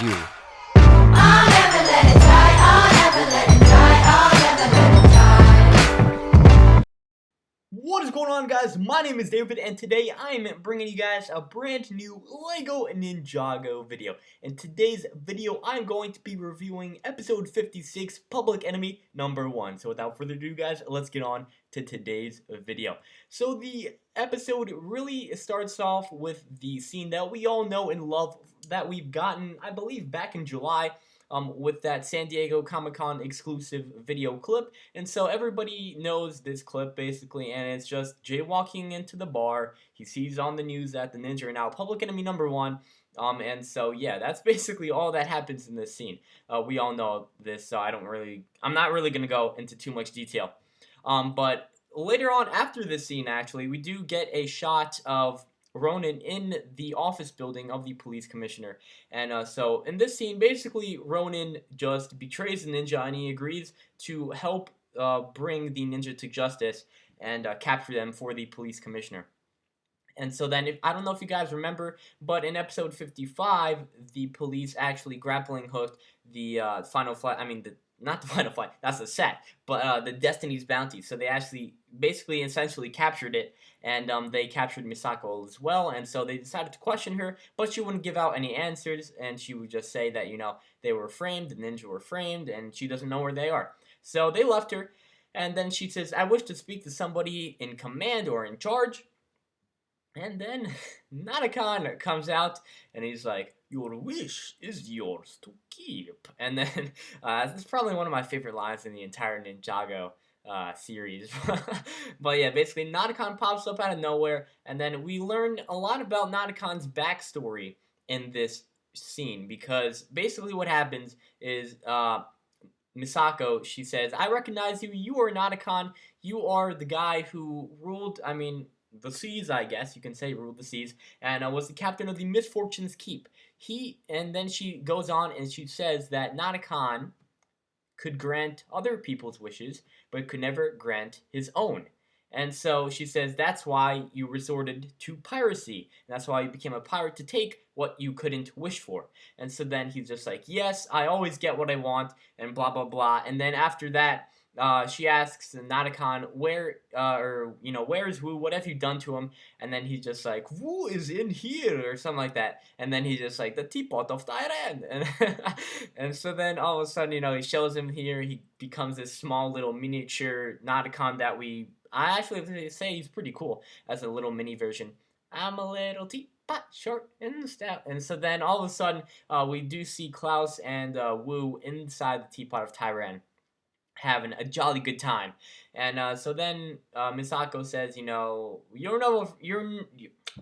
at you. I'll never let it die, I'll never let it die, I'll never let it die. What is going on, guys? My name is David, and today I am bringing you guys a brand new LEGO Ninjago video. In today's video, I'm going to be reviewing episode 56, Public Enemy number 1. So without further ado, guys, let's get on to today's video. So the episode really starts off with the scene that we all know and love that we've gotten, I believe, back in July. With that San Diego Comic-Con exclusive video clip. And so everybody knows this clip basically, and it's just jaywalking into the bar. He sees on the news that the ninja are now Public Enemy number 1. And so yeah, that's basically all that happens in this scene. We all know this, so I'm not really gonna go into too much detail. But later on, after this scene, actually, we do get a shot of Ronan in the office building of the police commissioner. And so in this scene, basically, Ronan just betrays the ninja and he agrees to help bring the ninja to justice and capture them for the police commissioner. And so then, I don't know if you guys remember, but in episode 55, the police actually grappling hooked the Final Flight, not the Final Flight, that's the set, but the Destiny's Bounty. So they actually, basically, essentially captured it, and they captured Misako as well, and so they decided to question her, but she wouldn't give out any answers, and she would just say that, they were framed, the ninja were framed, and she doesn't know where they are. So they left her, and then she says, "I wish to speak to somebody in command or in charge." And then Nanakan comes out and he's like, "Your wish is yours to keep." And then this is probably one of my favorite lines in the entire Ninjago series. But yeah, basically Nanakan pops up out of nowhere, and then we learn a lot about Nanakan's backstory in this scene, because basically what happens is Misako, she says, "I recognize you. You are Nanakan. You are the guy who ruled, the seas, I guess you can say, ruled the seas, and was the captain of the Misfortune's Keep." And then she goes on and she says that Nanakan could grant other people's wishes, but could never grant his own. And so she says that's why you resorted to piracy. And that's why you became a pirate, to take what you couldn't wish for. And so then he's just like, "Yes, I always get what I want," and blah, blah, blah. And then after that, she asks Nanakan, where is Wu? What have you done to him? And then he's just like, "Wu is in here," or something like that. And then he's just like, "The teapot of Thailand." And so then all of a sudden, he shows him here. He becomes this small little miniature Nanakan that I actually have to say he's pretty cool as a little mini version. "I'm a little teapot, short and stout." And so then all of a sudden, we do see Klaus and Wu inside the teapot of Thailand, having a jolly good time. And so then Misako says,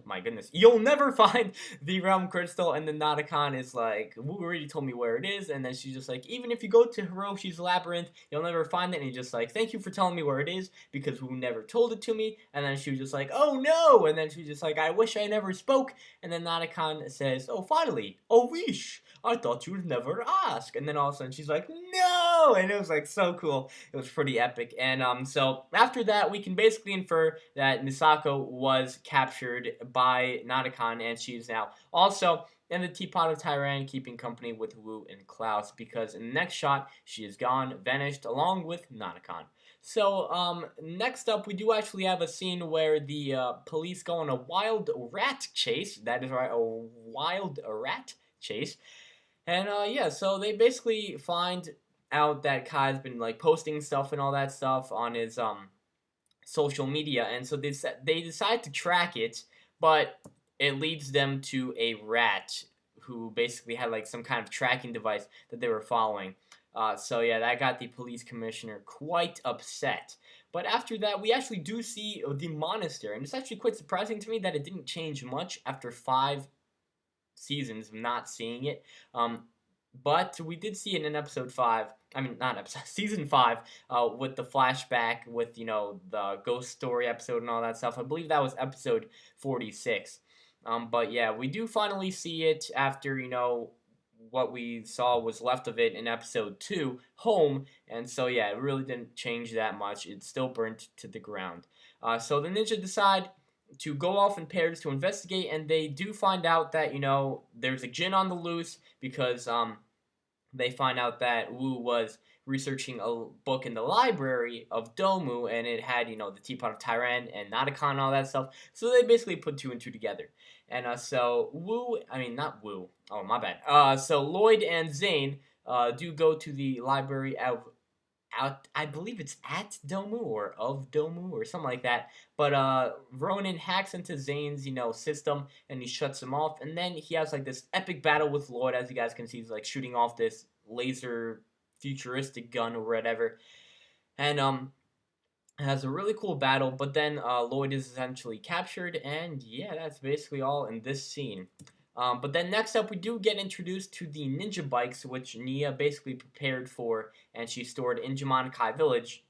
my goodness, "You'll never find the realm crystal." And then Nanakan is like, "Wu already told me where it is." And then she's just like, "Even if you go to Hiroshi's labyrinth, you'll never find it." And he's just like, "Thank you for telling me where it is, because Wu never told it to me." And then she was just like, "Oh no." And then she's just like, "I wish I never spoke." And then Nanakan says, "Oh, finally, a wish. I thought you'd never ask." And then all of a sudden she's like, "No!" And it was like so cool. It was pretty epic. And so after that, we can basically infer that Misako was captured by Nanakan, and she is now also in the teapot of Thailand, keeping company with Wu and Klaus, because in the next shot, she is gone, vanished, along with Nanakan. So, next up, we do actually have a scene where the police go on a wild rat chase. That is right, a wild rat chase. And yeah, so they basically find out that Kai's been like posting stuff and all that stuff on his social media, and so they decide to track it, but it leads them to a rat who basically had like some kind of tracking device that they were following. So yeah, that got the police commissioner quite upset. But after that, we actually do see the monastery, and it's actually quite surprising to me that it didn't change much after 5 seasons of not seeing it. But we did see it in episode 5. Not episode, season 5, with the flashback with, the ghost story episode and all that stuff. I believe that was episode 46. But yeah, we do finally see it after, what we saw was left of it in episode 2, Home. And so yeah, it really didn't change that much. It still burnt to the ground. So the ninja decide to go off in pairs to investigate, and they do find out that there's a Jin on the loose because they find out that Wu was researching a book in the library of Domu, and it had the Teapot of Tyran and Natakan and all that stuff. So they basically put two and two together, and so Wu, I mean not Wu. Oh my bad. So Lloyd and Zane do go to the library out, I believe it's at Domu or of Domu or something like that. But Ronan hacks into Zane's system, and he shuts him off, and then he has like this epic battle with Lloyd. As you guys can see, he's like shooting off this laser futuristic gun or whatever, and it has a really cool battle. But then Lloyd is essentially captured, and yeah, that's basically all in this scene. But then next up, we do get introduced to the ninja bikes, which Nia basically prepared for, and she stored in Jamanakai Village.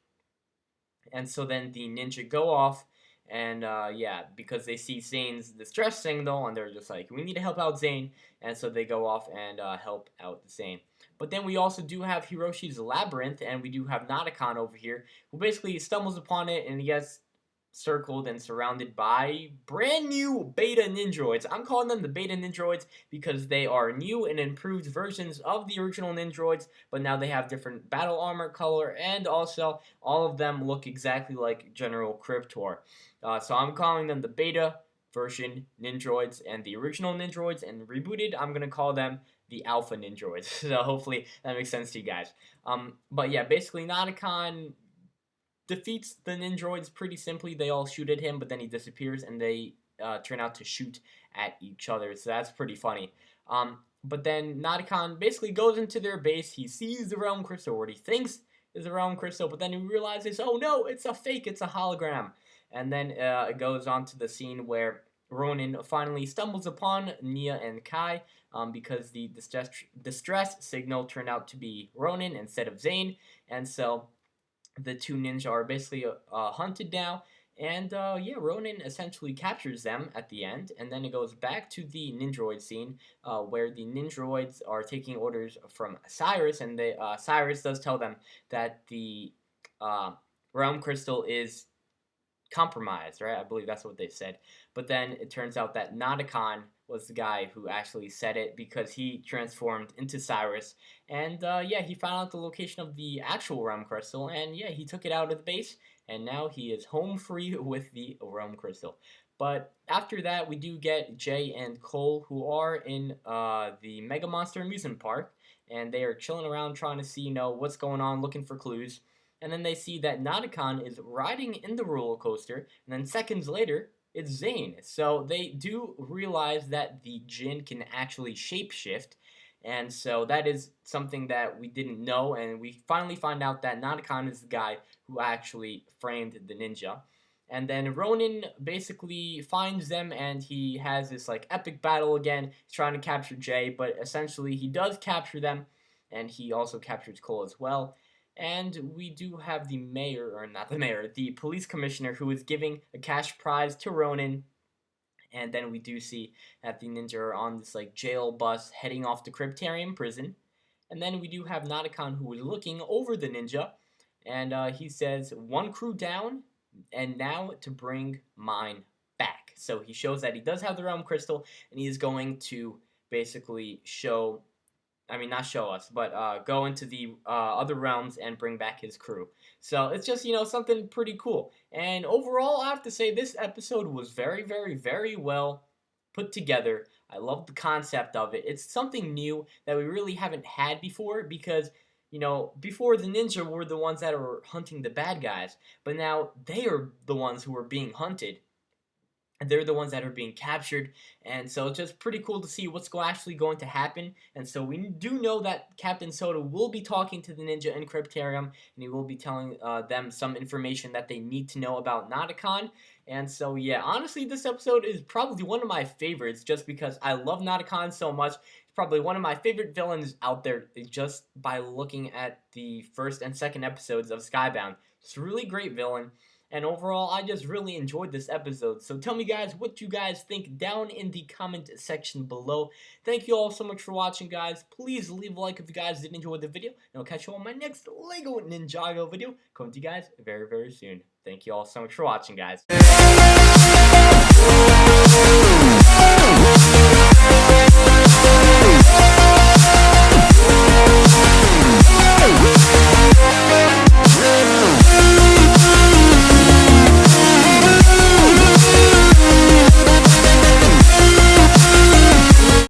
And so then the ninja go off, and yeah, because they see Zane's distress signal, and they're just like, we need to help out Zane, and so they go off and help out Zane. But then we also do have Hiroshi's Labyrinth, and we do have Natakan over here, who basically stumbles upon it, and he gets circled and surrounded by brand new beta Ninjroids. I'm calling them the beta Ninjroids because they are new and improved versions of the original Ninjroids, but now they have different battle armor color, and also all of them look exactly like General Cryptor. So I'm calling them the beta version Ninjroids, and the original Ninjroids, and rebooted, I'm going to call them the Alpha Ninjroids. So hopefully that makes sense to you guys. But yeah, basically Natakan defeats the Ninjroids pretty simply. They all shoot at him, but then he disappears, and they turn out to shoot at each other. So that's pretty funny. But then Natakan basically goes into their base. He sees the Realm Crystal, or what he thinks is the Realm Crystal, but then he realizes, oh no, it's a fake, it's a hologram. And then it goes on to the scene where Ronin finally stumbles upon Nia and Kai because the distress signal turned out to be Ronin instead of Zane. And so the two ninja are basically hunted now, and yeah, Ronin essentially captures them at the end, and then it goes back to the Ninjroid scene where the Ninjroids are taking orders from Cyrus, and Cyrus does tell them that the Realm Crystal is compromised, right? I believe that's what they said. But then it turns out that Natakan was the guy who actually said it because he transformed into Cyrus. And yeah, he found out the location of the actual Realm Crystal, and yeah, he took it out of the base, and now he is home free with the Realm Crystal. But after that, we do get Jay and Cole, who are in the Mega Monster Amusement Park, and they are chilling around trying to see, what's going on, looking for clues. And then they see that Natakan is riding in the roller coaster, and then seconds later, it's Zane. So they do realize that the Jin can actually shapeshift, and so that is something that we didn't know, and we finally find out that Natakan is the guy who actually framed the ninja. And then Ronin basically finds them, and he has this like epic battle again. He's trying to capture Jay, but essentially he does capture them, and he also captures Cole as well. And we do have the mayor, or not the mayor, the police commissioner, who is giving a cash prize to Ronin. And then we do see that the ninja are on this like jail bus heading off to Cryptarium prison. And then we do have Natakan, who is looking over the ninja, and he says, "One crew down, and now to bring mine back." So he shows that he does have the Realm Crystal, and he is going to basically show, I mean, not show us, but go into the other realms and bring back his crew. So it's just, something pretty cool. And overall, I have to say this episode was very, very, very well put together. I love the concept of it. It's something new that we really haven't had before because, before the ninja were the ones that were hunting the bad guys, but now they are the ones who are being hunted. They're the ones that are being captured, and so it's just pretty cool to see what's actually going to happen. And so we do know that Captain Soda will be talking to the ninja in Cryptarium, and he will be telling them some information that they need to know about Natakan. And so yeah, honestly, this episode is probably one of my favorites just because I love Natakan so much. It's probably one of my favorite villains out there just by looking at the first and second episodes of Skybound. It's a really great villain. And overall, I just really enjoyed this episode. So tell me, guys, what you guys think down in the comment section below. Thank you all so much for watching, guys. Please leave a like if you guys did enjoy the video. And I'll catch you on my next LEGO Ninjago video. Coming to you guys very, very soon. Thank you all so much for watching, guys.